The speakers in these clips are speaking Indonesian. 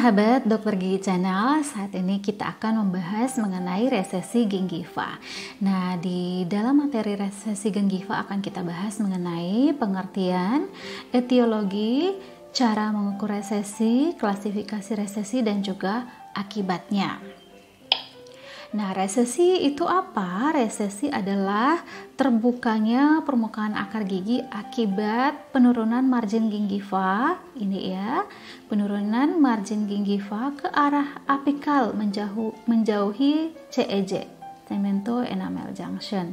sahabat Dokter Gigi Channel, saat ini kita akan membahas mengenai resesi gingiva. Nah, di dalam materi resesi gingiva akan kita bahas mengenai pengertian, etiologi, cara mengukur resesi, klasifikasi resesi, dan juga akibatnya. Nah, resesi itu apa? Resesi adalah terbukanya permukaan akar gigi akibat penurunan margin gingiva. Ini ya, penurunan margin gingiva ke arah apikal menjauhi CEJ, cemento enamel junction.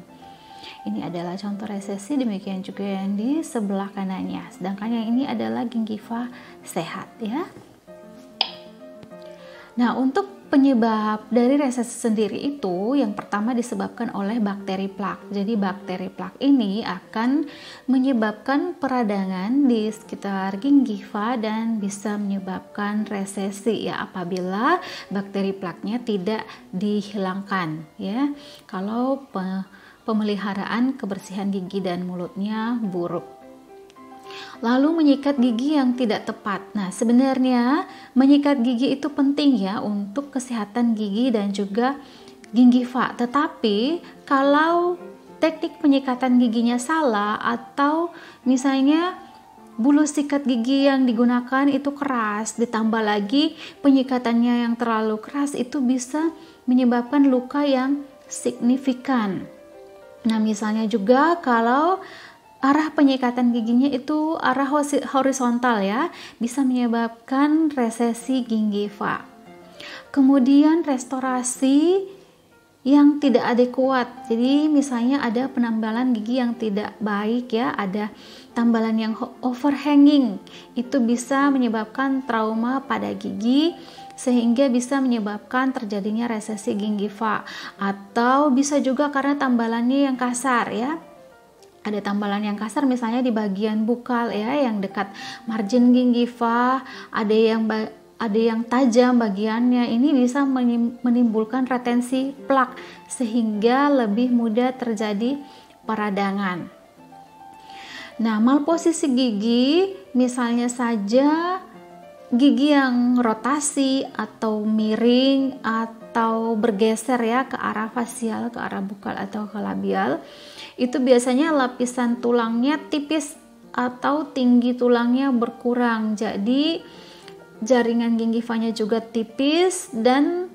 Ini adalah contoh resesi, demikian juga yang di sebelah kanannya. Sedangkan yang ini adalah gingiva sehat ya. Nah, untuk penyebab dari resesi sendiri itu yang pertama disebabkan oleh bakteri plak. Jadi bakteri plak ini akan menyebabkan peradangan di sekitar gingiva dan bisa menyebabkan resesi ya apabila bakteri plaknya tidak dihilangkan ya. Kalau pemeliharaan kebersihan gigi dan mulutnya buruk. Lalu menyikat gigi yang tidak tepat. Nah, sebenarnya menyikat gigi itu penting ya untuk kesehatan gigi dan juga gingiva. Tetapi kalau teknik penyikatan giginya salah atau misalnya bulu sikat gigi yang digunakan itu keras, ditambah lagi penyikatannya yang terlalu keras, itu bisa menyebabkan luka yang signifikan. Nah, misalnya juga kalau arah penyikatan giginya itu arah horizontal ya, bisa menyebabkan resesi gingiva. Kemudian restorasi yang tidak adekuat. Jadi misalnya ada penambalan gigi yang tidak baik ya, ada tambalan yang overhanging. Itu bisa menyebabkan trauma pada gigi sehingga bisa menyebabkan terjadinya resesi gingiva, atau bisa juga karena tambalannya yang kasar ya. Ada tambalan yang kasar misalnya di bagian bukal ya, yang dekat margin gingiva, ada yang tajam bagiannya. Ini bisa menimbulkan retensi plak sehingga lebih mudah terjadi peradangan. Nah, malposisi gigi misalnya saja gigi yang rotasi atau miring atau bergeser ya ke arah fasial, ke arah bukal atau ke labial, itu biasanya lapisan tulangnya tipis atau tinggi tulangnya berkurang. Jadi jaringan gingivanya juga tipis, dan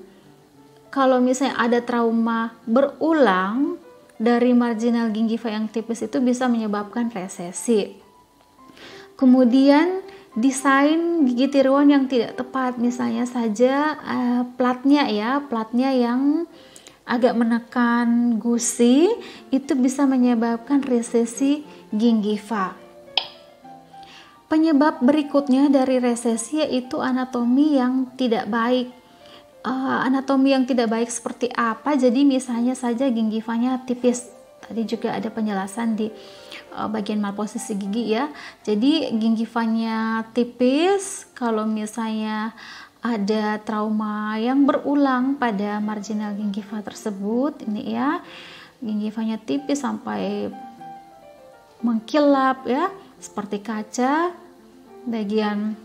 kalau misalnya ada trauma berulang dari marginal gingiva yang tipis itu bisa menyebabkan resesi. Kemudian desain gigi tiruan yang tidak tepat, misalnya saja platnya yang agak menekan gusi, itu bisa menyebabkan resesi gingiva. Penyebab berikutnya dari resesi yaitu anatomi yang tidak baik. Anatomi yang tidak baik seperti apa? Jadi misalnya saja gingivanya tipis. Tadi juga ada penjelasan di bagian malposisi gigi ya. Jadi gingivanya tipis, kalau misalnya ada trauma yang berulang pada marginal gingiva tersebut, ini ya, gingivanya tipis sampai mengkilap ya, seperti kaca, bagian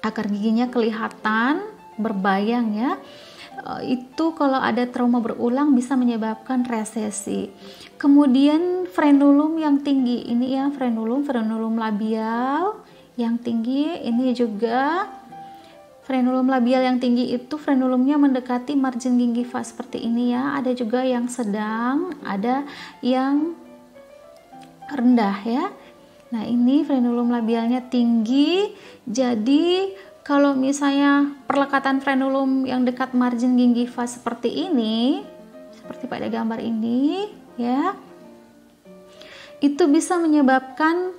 akar giginya kelihatan berbayang ya. Itu kalau ada trauma berulang bisa menyebabkan resesi. Kemudian frenulum yang tinggi, ini ya frenulum labial yang tinggi, ini juga frenulum labial yang tinggi itu frenulumnya mendekati margin gingiva seperti ini ya. Ada juga yang sedang, ada yang rendah ya. Nah, ini frenulum labialnya tinggi. Jadi kalau misalnya perlekatan frenulum yang dekat margin gingiva seperti ini, seperti pada gambar ini ya, itu bisa menyebabkan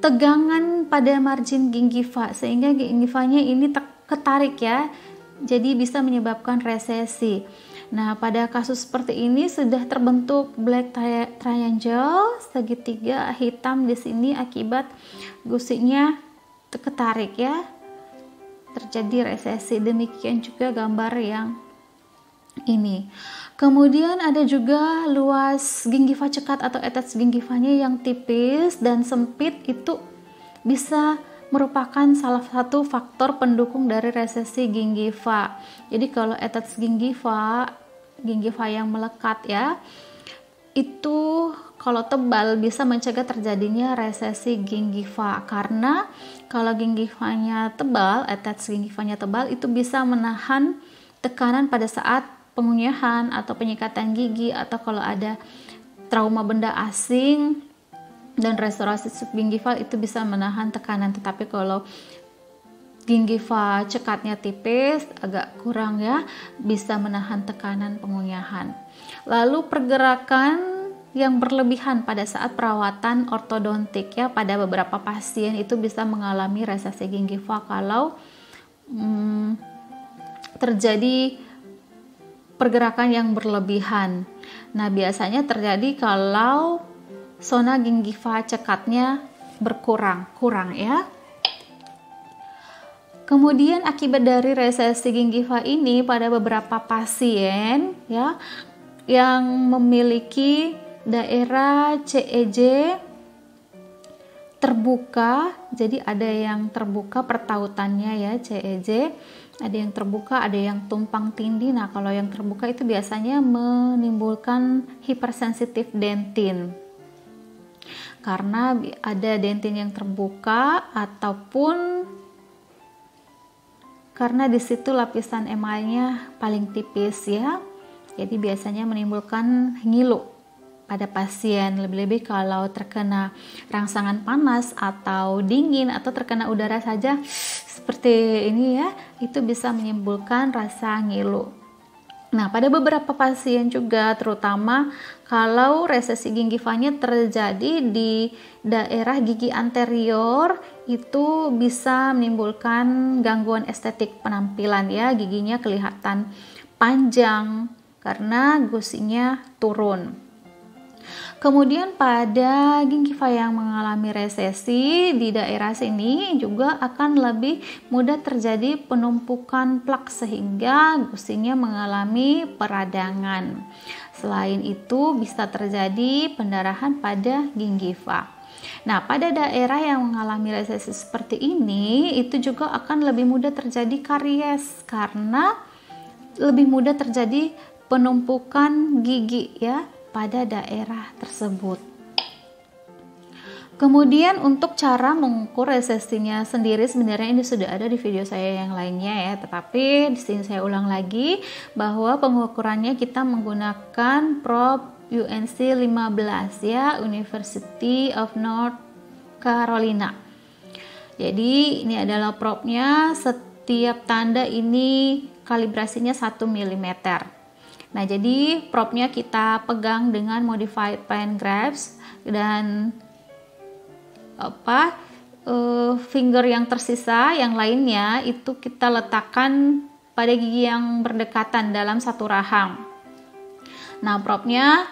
tegangan pada margin gingiva sehingga gingivanya ini ketarik ya, jadi bisa menyebabkan resesi. Nah, pada kasus seperti ini sudah terbentuk black triangle, segitiga hitam di sini akibat gusinya ketarik ya, terjadi resesi. Demikian juga gambar yang ini. Kemudian ada juga luas gingiva cekat atau attach gingivanya yang tipis dan sempit, itu bisa merupakan salah satu faktor pendukung dari resesi gingiva. Jadi kalau attached gingiva yang melekat ya, itu kalau tebal bisa mencegah terjadinya resesi gingiva, karena kalau gingivanya tebal, attached gingivanya tebal, itu bisa menahan tekanan pada saat pengunyahan atau penyikatan gigi, atau kalau ada trauma benda asing dan restorasi subgingival itu bisa menahan tekanan. Tetapi kalau gingiva cekatnya tipis, agak kurang ya, bisa menahan tekanan pengunyahan. Lalu pergerakan yang berlebihan pada saat perawatan ortodontik ya, pada beberapa pasien itu bisa mengalami resesi gingiva kalau terjadi pergerakan yang berlebihan. Nah, biasanya terjadi kalau zona gingiva cekatnya kurang ya. Kemudian akibat dari resesi gingiva ini pada beberapa pasien ya yang memiliki daerah CEJ terbuka, jadi ada yang terbuka pertautannya ya CEJ, ada yang terbuka, ada yang tumpang tindih. Nah, kalau yang terbuka itu biasanya menimbulkan hipersensitif dentin. Karena ada dentin yang terbuka ataupun karena di situ lapisan emalnya paling tipis ya. Jadi biasanya menimbulkan ngilu pada pasien, lebih-lebih kalau terkena rangsangan panas atau dingin atau terkena udara saja seperti ini ya, itu bisa menimbulkan rasa ngilu. Nah, pada beberapa pasien juga, terutama kalau resesi gingivanya terjadi di daerah gigi anterior, itu bisa menimbulkan gangguan estetik penampilan ya, giginya kelihatan panjang karena gusinya turun. Kemudian pada gingiva yang mengalami resesi di daerah sini juga akan lebih mudah terjadi penumpukan plak sehingga gusinya mengalami peradangan. Selain itu bisa terjadi pendarahan pada gingiva. Nah, pada daerah yang mengalami resesi seperti ini itu juga akan lebih mudah terjadi karies karena lebih mudah terjadi penumpukan gigi ya pada daerah tersebut. Kemudian untuk cara mengukur resesinya sendiri, sebenarnya ini sudah ada di video saya yang lainnya ya, tetapi di sini saya ulang lagi bahwa pengukurannya kita menggunakan probe UNC 15 ya, University of North Carolina. Jadi ini adalah probe-nya, setiap tanda ini kalibrasinya 1 mm. Nah, jadi probe-nya kita pegang dengan modified pen grasp dan finger yang tersisa, yang lainnya itu kita letakkan pada gigi yang berdekatan dalam satu rahang. Nah, probe-nya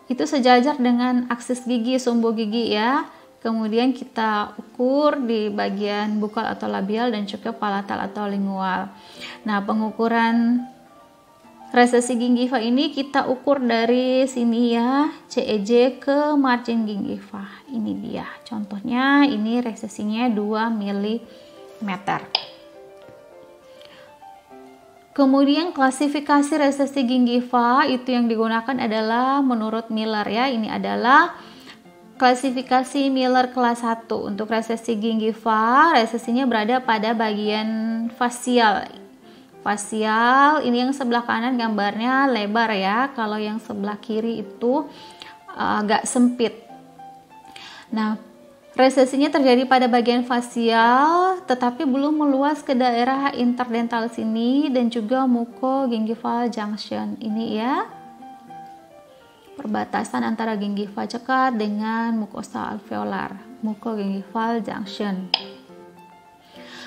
itu sejajar dengan aksis gigi, sumbu gigi ya. Kemudian kita ukur di bagian bukal atau labial dan juga palatal atau lingual. Nah, pengukuran resesi gingiva ini kita ukur dari sini ya, CEJ ke margin gingiva. Ini dia contohnya, ini resesinya 2 mm. Kemudian klasifikasi resesi gingiva itu yang digunakan adalah menurut Miller ya. Ini adalah klasifikasi Miller kelas 1. Untuk resesi gingiva, resesinya berada pada bagian fasial. Fasial ini yang sebelah kanan gambarnya lebar ya, kalau yang sebelah kiri itu agak sempit. Nah, resesinya terjadi pada bagian fasial tetapi belum meluas ke daerah interdental sini dan juga mucogingival junction ini ya, perbatasan antara gingiva cekat dengan mucosa alveolar, mucogingival junction.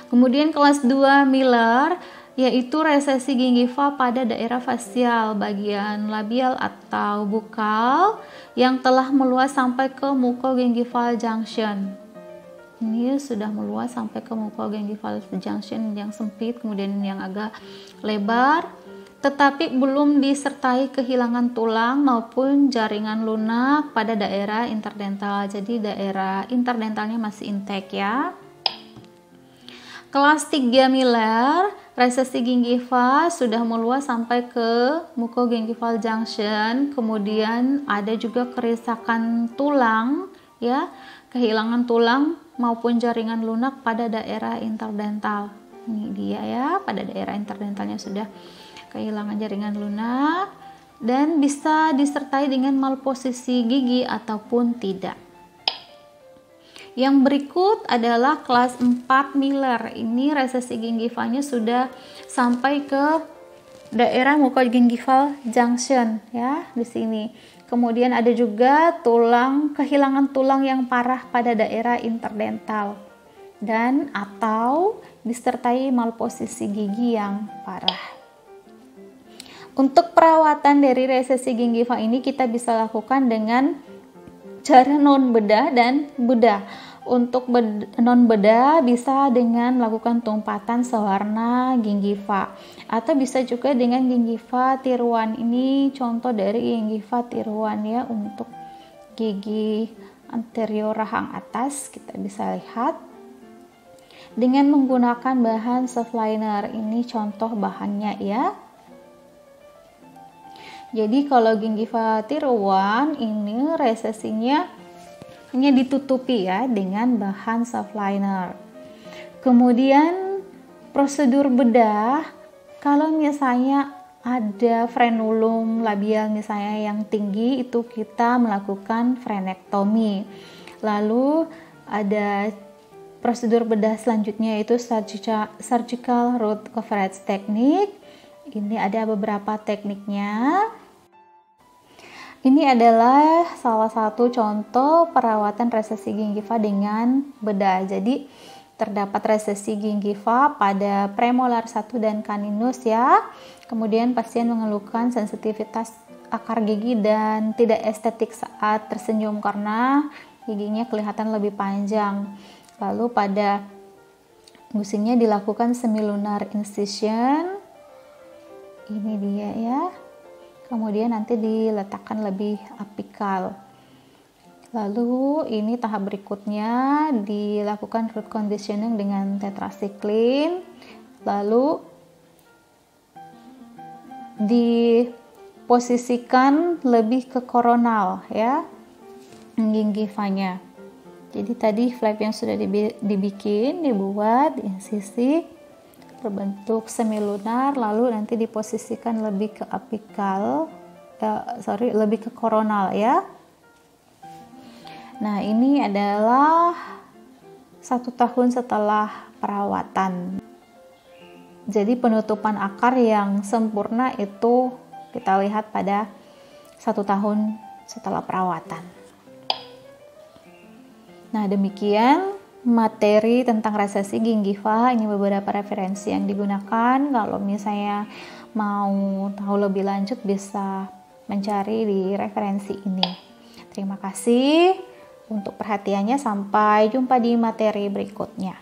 Kemudian kelas 2 Miller yaitu resesi gingiva pada daerah fasial bagian labial atau bukal yang telah meluas sampai ke mucogingival junction. Ini sudah meluas sampai ke mucogingival junction yang sempit, kemudian yang agak lebar, tetapi belum disertai kehilangan tulang maupun jaringan lunak pada daerah interdental. Jadi daerah interdentalnya masih intact ya. Kelas 3 miler, resesi gingiva sudah meluas sampai ke mucogingival junction, kemudian ada juga kerusakan tulang, ya, kehilangan tulang maupun jaringan lunak pada daerah interdental. Ini dia ya, pada daerah interdentalnya sudah kehilangan jaringan lunak dan bisa disertai dengan malposisi gigi ataupun tidak. Yang berikut adalah kelas 4 miler. Ini resesi gingivanya sudah sampai ke daerah mucogingival junction ya, di sini. Kemudian ada juga kehilangan tulang yang parah pada daerah interdental dan atau disertai malposisi gigi yang parah. Untuk perawatan dari resesi gingiva ini kita bisa lakukan dengan cara non bedah dan bedah. Untuk non bedah bisa dengan melakukan tumpatan sewarna gingiva atau bisa juga dengan gingiva tiruan. Ini contoh dari gingiva tiruan ya, untuk gigi anterior rahang atas kita bisa lihat dengan menggunakan bahan soft liner. Ini contoh bahannya ya. Jadi kalau gingiva tier 1 ini resesinya hanya ditutupi ya dengan bahan soft liner. Kemudian prosedur bedah, kalau misalnya ada frenulum labial misalnya yang tinggi, itu kita melakukan frenektomi. Lalu ada prosedur bedah selanjutnya yaitu surgical root coverage technique. Ini ada beberapa tekniknya. Ini adalah salah satu contoh perawatan resesi gingiva dengan bedah. Jadi terdapat resesi gingiva pada premolar 1 dan caninus ya. Kemudian pasien mengeluhkan sensitivitas akar gigi dan tidak estetik saat tersenyum karena giginya kelihatan lebih panjang. Lalu pada gusingnya dilakukan semilunar incision. Ini dia ya. Kemudian nanti diletakkan lebih apikal. Lalu ini tahap berikutnya dilakukan root conditioning dengan tetracycline. Lalu diposisikan lebih ke koronal ya gingivanya. Jadi tadi flap yang sudah dibuat di insisi berbentuk semilunar, lalu nanti diposisikan lebih ke apikal, lebih ke koronal ya. Nah ini adalah 1 tahun setelah perawatan. Jadi penutupan akar yang sempurna itu kita lihat pada 1 tahun setelah perawatan. Nah demikian materi tentang resesi gingiva. Ini beberapa referensi yang digunakan. Kalau misalnya mau tahu lebih lanjut bisa mencari di referensi ini. Terima kasih untuk perhatiannya. Sampai jumpa di materi berikutnya.